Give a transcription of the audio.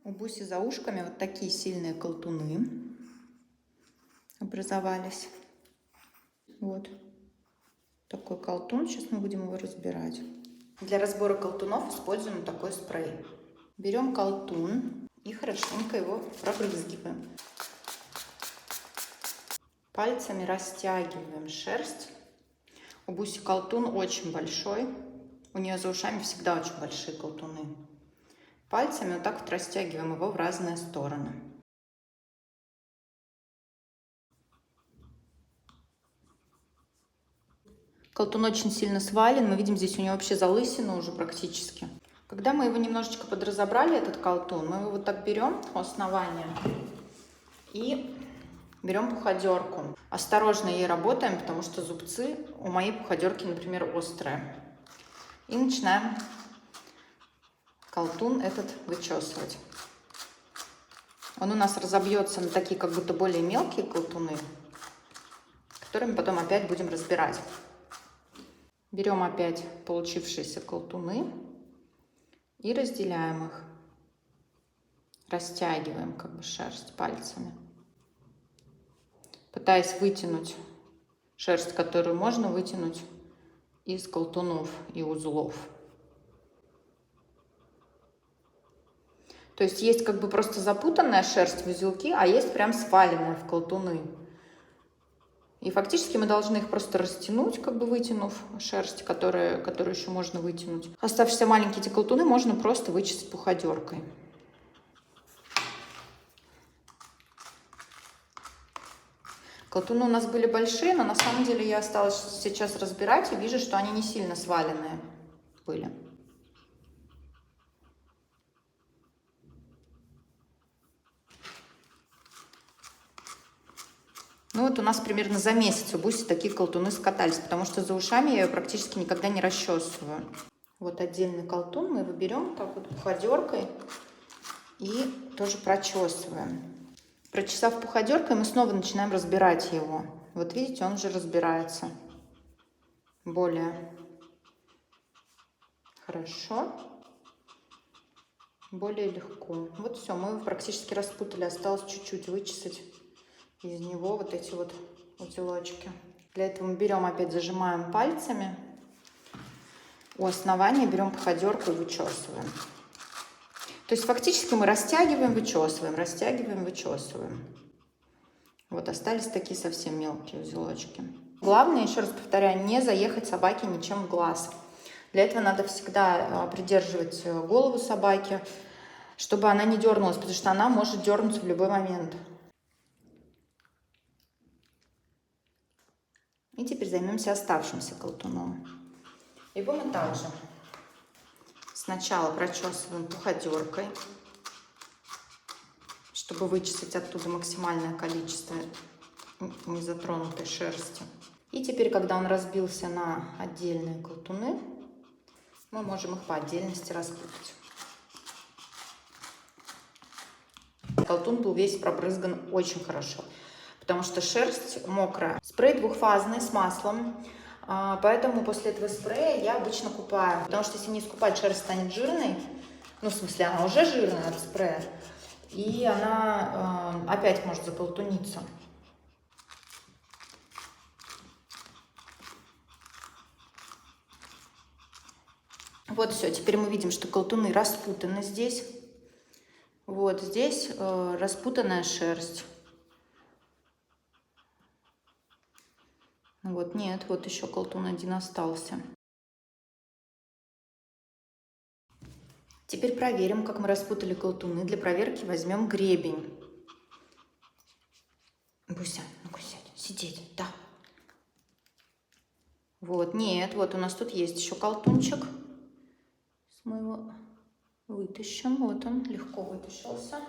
У Буси за ушками вот такие сильные колтуны образовались. Вот такой колтун. Сейчас мы будем его разбирать. Для разбора колтунов используем такой спрей. Берем колтун и хорошенько его пробрызгиваем. Пальцами растягиваем шерсть. У Буси колтун очень большой. У нее за ушами всегда очень большие колтуны. Пальцами вот так вот растягиваем его в разные стороны. Колтун очень сильно свален. Мы видим, здесь у него вообще залысина уже практически. Когда мы его немножечко подразобрали, этот колтун, мы его вот так берем у основания и берем пуходерку. Осторожно ей работаем, потому что зубцы у моей пуходерки, например, острые. И начинаем колтун этот вычесывать. Он у нас разобьется на такие как будто более мелкие колтуны, которые мы потом опять будем разбирать. Берем опять получившиеся колтуны и разделяем их. Растягиваем как бы шерсть пальцами, пытаясь вытянуть шерсть, которую можно вытянуть из колтунов и узлов. То есть есть как бы просто запутанная шерсть в узелки, а есть прям сваленная в колтуны. И фактически мы должны их просто растянуть, как бы вытянув шерсть, которую еще можно вытянуть. Оставшиеся маленькие эти колтуны можно просто вычесать пуходеркой. Колтуны у нас были большие, но на самом деле я осталась сейчас разбирать и вижу, что они не сильно сваленные были. Ну вот у нас примерно за месяц у Буси такие колтуны скатались, потому что за ушами я ее практически никогда не расчесываю. Вот отдельный колтун, мы его берем так вот пуходеркой и тоже прочесываем. Прочесав пуходеркой, мы снова начинаем разбирать его. Вот видите, он уже разбирается более хорошо, более легко. Вот все, мы его практически распутали, осталось чуть-чуть вычесать из него вот эти вот узелочки. Для этого мы берем, опять зажимаем пальцами у основания, берем пуходерку и вычесываем. То есть фактически мы растягиваем, вычесываем, растягиваем, вычесываем. Вот остались такие совсем мелкие узелочки. Главное, еще раз повторяю, не заехать собаке ничем в глаз. Для этого надо всегда придерживать голову собаки, чтобы она не дернулась, потому что она может дернуться в любой момент. И теперь займемся оставшимся колтуном. Его мы также сначала прочесываем пуходеркой, чтобы вычесать оттуда максимальное количество незатронутой шерсти. И теперь, когда он разбился на отдельные колтуны, мы можем их по отдельности распутать. Колтун был весь пробрызган очень хорошо, потому что шерсть мокрая. Спрей двухфазный с маслом, поэтому после этого спрея я обычно купаю. Потому что если не искупать, шерсть станет жирной. Ну, в смысле, она уже жирная от спрея. И она опять может заколтуниться. Вот все, теперь мы видим, что колтуны распутаны здесь. Вот здесь распутанная шерсть. Вот нет, вот еще колтун один остался. Теперь проверим, как мы распутали колтуны. Для проверки возьмем гребень. Буся, ну-ка сядь, сидеть, да. Вот, нет, вот у нас тут есть еще колтунчик. Мы его вытащим, вот он легко вытащился.